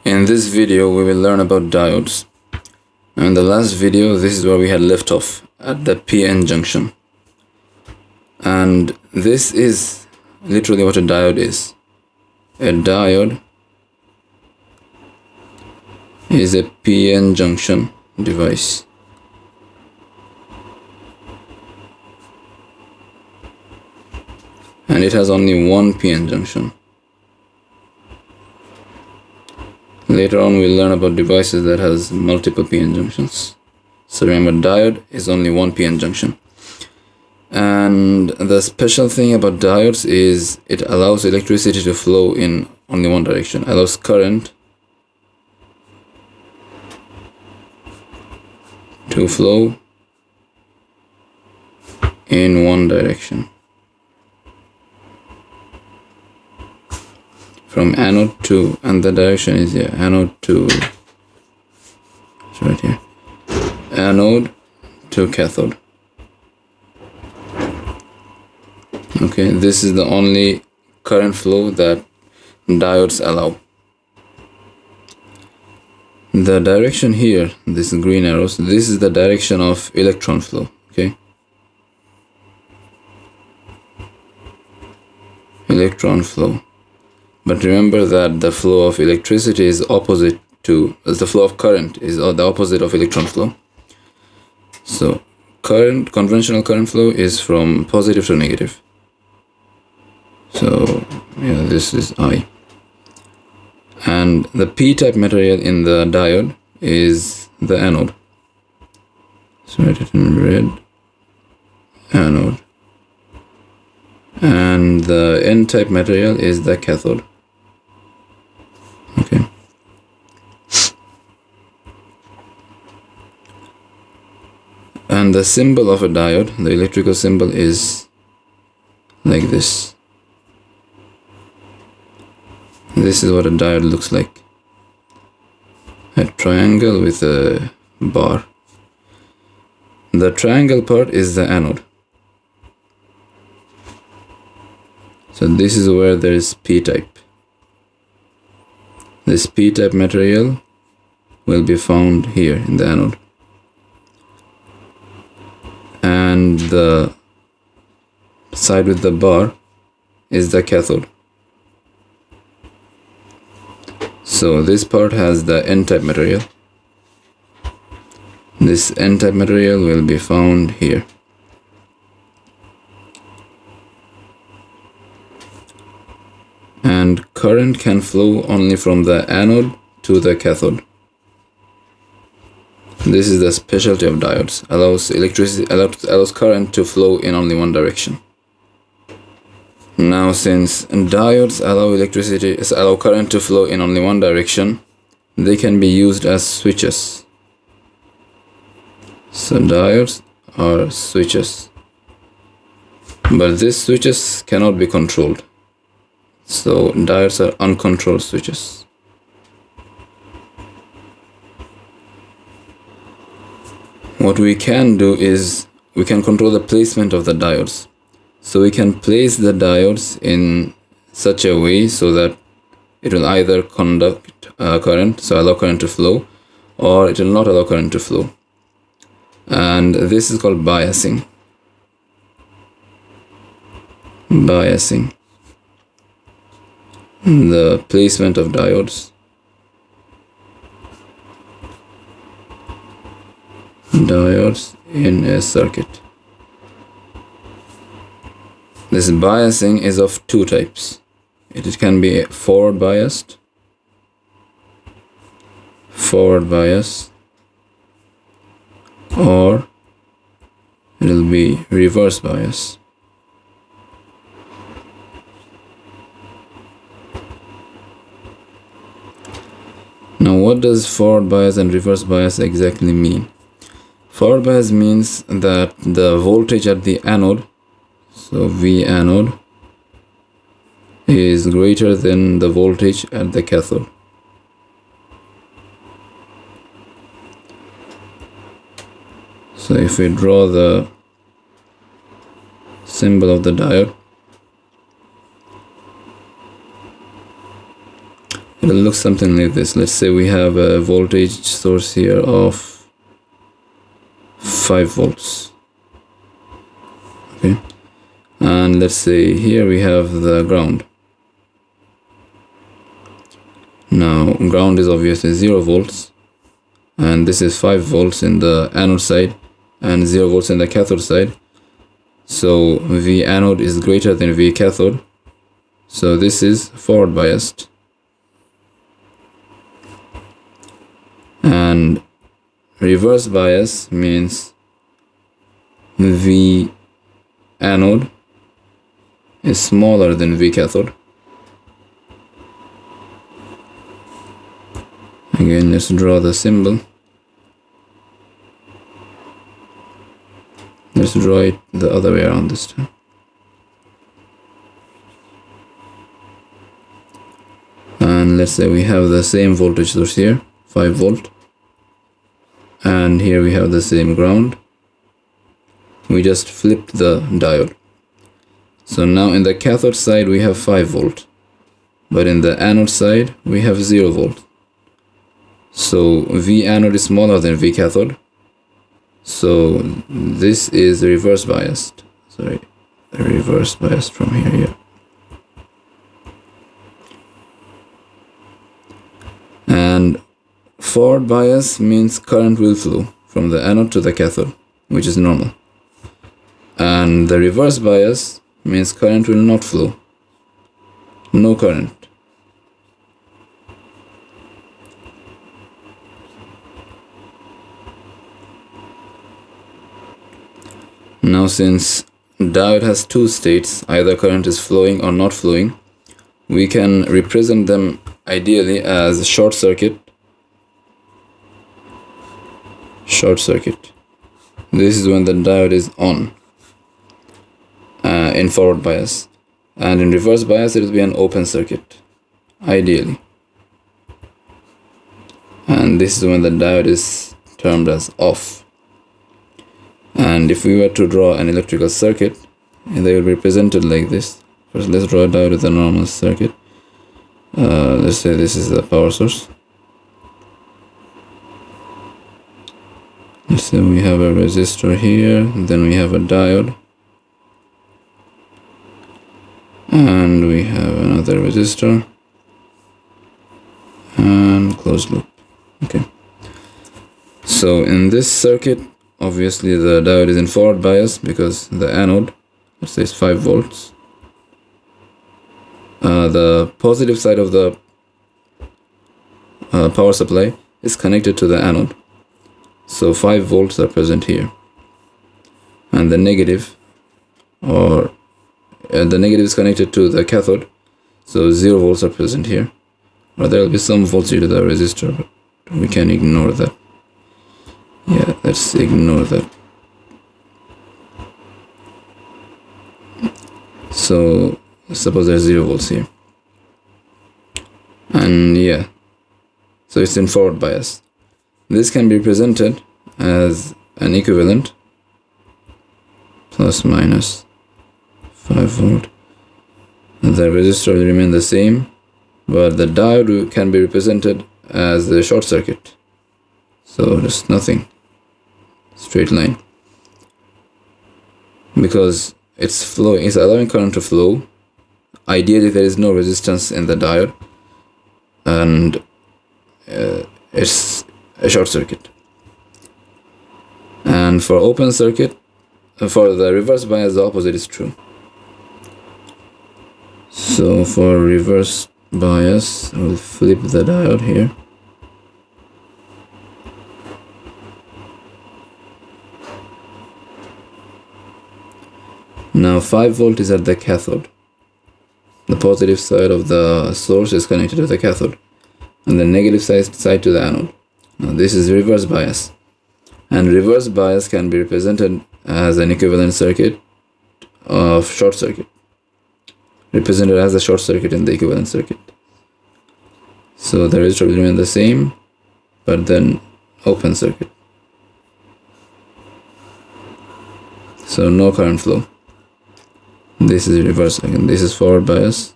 In this video we will learn about diodes. In the last video, this is where we had left off, at the PN junction. And this is literally what a diode is. A diode is a PN junction device. And it has only one PN junction. Later on we'll learn about devices that has multiple PN junctions. So remember, diode is only one PN junction. And the special thing about diodes is it allows electricity to flow in only one direction, allows current to flow in one direction. From anode to, and the direction is here, anode to, it's right here, anode to cathode. Okay, this is the only current flow that diodes allow. The direction here, this green arrows, this is the direction of electron flow. Okay, electron flow. But remember that the flow of electricity is opposite to, as the flow of current is the opposite of electron flow. So current, conventional current flow is from positive to negative. So yeah, this is I. And the P-type material in the diode is the anode. So write it in red, anode. And the N-type material is the cathode. Okay. And the symbol of a diode, the electrical symbol, is like this. This is what a diode looks like. A triangle with a bar. The triangle part is the anode. So this is where there is P-type. This P-type material will be found here in the anode. And the side with the bar is the cathode. So this part has the N-type material. This N-type material will be found here. And current can flow only from the anode to the cathode. This is the specialty of diodes. Allows current to flow in only one direction. Now, since diodes allow current to flow in only one direction, they can be used as switches. So diodes are switches, but these switches cannot be controlled. So diodes are uncontrolled switches. What we can do is we can control the placement of the diodes. So we can place the diodes in such a way so that it will either conduct current, so allow current to flow, or it will not allow current to flow. And this is called biasing. Biasing. The placement of diodes. Diodes in a circuit. This biasing is of two types. It can be forward bias, or it will be reverse bias. Now, what does forward bias and reverse bias exactly mean? Forward bias means that the voltage at the anode, so V anode, is greater than the voltage at the cathode. So if we draw the symbol of the diode, it'll look something like this. Let's say we have a voltage source here of 5 volts. Okay, and let's say here we have the ground. Now ground is obviously 0 volts, and this is 5 volts in the anode side and 0 volts in the cathode side. So V anode is greater than V cathode, so this is forward biased. And reverse bias means V anode is smaller than V cathode. Again, let's draw the symbol. Let's draw it the other way around this time. And let's say we have the same voltage source here, 5 volt. And here we have the same ground. We just flipped the diode. So now in the cathode side we have 5 volt. But in the anode side we have 0 volt. So V anode is smaller than V cathode. So this is reverse biased. Sorry, reverse biased from here, yeah. And forward bias means current will flow from the anode to the cathode, which is normal. And the reverse bias means current will not flow. No current. Now since diode has 2 states, either current is flowing or not flowing, we can represent them ideally as short circuit. Short circuit. This is when the diode is on in forward bias, and in reverse bias it will be an open circuit ideally, and this is when the diode is termed as off. And if we were to draw an electrical circuit, they will be represented like this. First, let's draw a diode with a normal circuit. Let's say this is the power source. Let's say we have a resistor here, then we have a diode, and we have another resistor, and closed loop. Okay. So in this circuit, obviously the diode is in forward bias because the anode, let's say, is 5 volts. The positive side of the power supply is connected to the anode, so 5 volts are present here, and the negative, or the negative is connected to the cathode, so 0 volts are present here, or there will be some voltage to the resistor, but we can ignore that. Yeah, let's ignore that. So suppose there's 0 volts here, and yeah, so it's in forward bias. This can be represented as an equivalent plus minus 5 volt. The resistor will remain the same, but the diode can be represented as a short circuit, so there's nothing, straight line, because it's flowing, it's allowing current to flow. Ideally there is no resistance in the diode, and it's a short circuit. And for open circuit, for the reverse bias, the opposite is true. So for reverse bias, we'll flip the diode here. Now 5 volt is at the cathode. The positive side of the source is connected to the cathode, and the negative side to the anode. Now this is reverse bias, and reverse bias can be represented as an equivalent circuit of short circuit, represented as a short circuit in the equivalent circuit. So the resistor will remain the same, but then open circuit, so no current flow. This is reverse, again this is forward bias,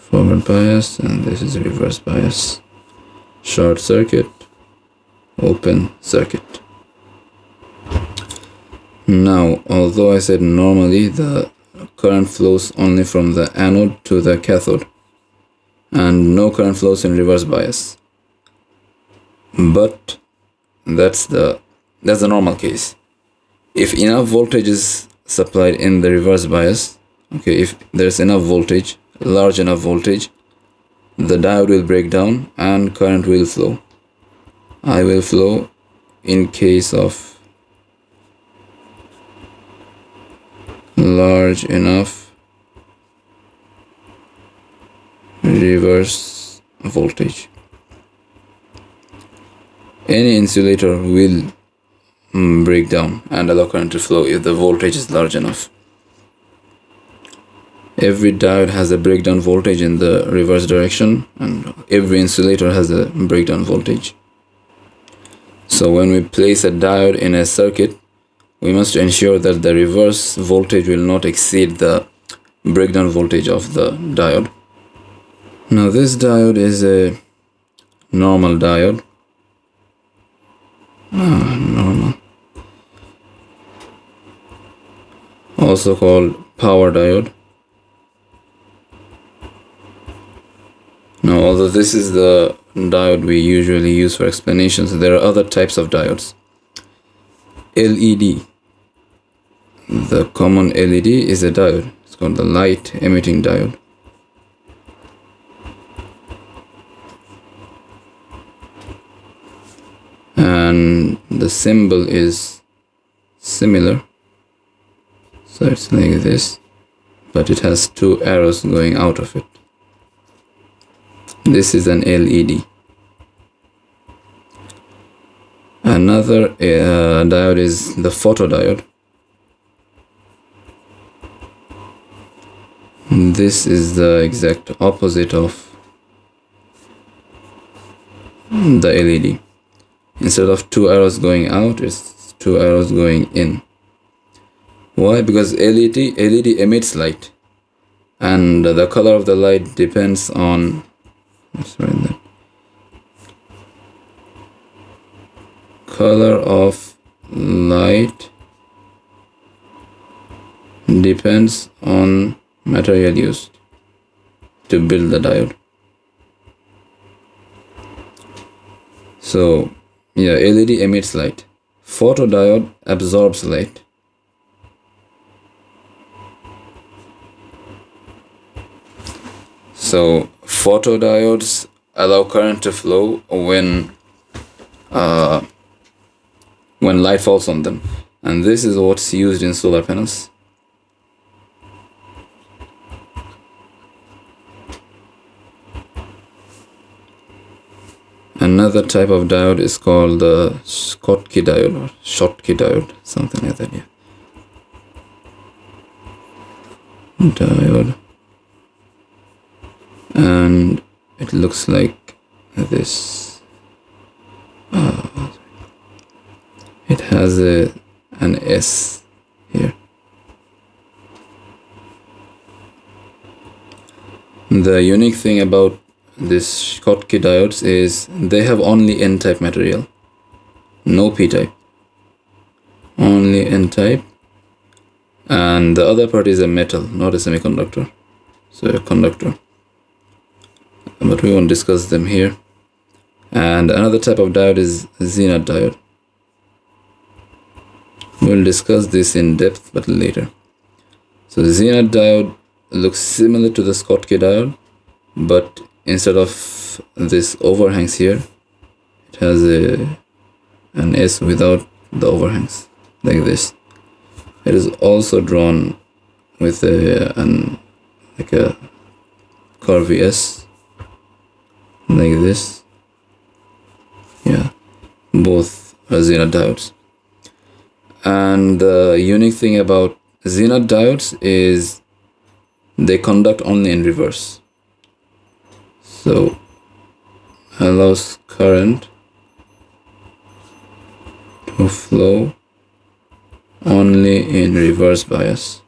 forward bias, and this is reverse bias. Short circuit, open circuit. Now, although I said normally the current flows only from the anode to the cathode and no current flows in reverse bias, but that's the normal case. If enough voltage is supplied in the reverse bias, okay, if there's enough voltage, large enough voltage, the diode will break down and current will flow. I will flow in case of large enough reverse voltage. Any insulator will break down and allow current to flow if the voltage is large enough. Every diode has a breakdown voltage in the reverse direction, and every insulator has a breakdown voltage. So when we place a diode in a circuit, we must ensure that the reverse voltage will not exceed the breakdown voltage of the diode. Now this diode is a normal diode. Normal. Also called power diode. Now, although this is the diode we usually use for explanations, there are other types of diodes. LED. The common LED is a diode. It's called the light emitting diode. And the symbol is similar. So it's like this, but it has two arrows going out of it. This is an LED. Another diode is the photodiode. This is the exact opposite of the LED. Instead of two arrows going out, it's two arrows going in. Why? Because LED emits light, and the color of the light depends on, let's write that, color of light depends on material used to build the diode. So yeah, LED emits light. Photodiode absorbs light. So photodiodes allow current to flow when light falls on them, and this is what's used in solar panels. Another type of diode is called the Schottky diode or Schottky diode, something like that. Yeah. Diode, and it looks like this. It has an S here. The unique thing about this Schottky diodes is they have only N-type material, no P-type, only N-type, and the other part is a metal, not a semiconductor, so a conductor, but we won't discuss them here. And another type of diode is Zener diode. We'll discuss this in depth but later. So the Zener diode looks similar to the Schottky diode, but instead of this overhangs here, it has an S without the overhangs, like this. It is also drawn with a curvy S, like this. Yeah, both are Zener diodes. And the unique thing about Zener diodes is they conduct only in reverse. So allows current to flow only in reverse bias.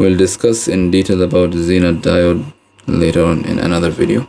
will discuss in detail about Zener diode later on in another video.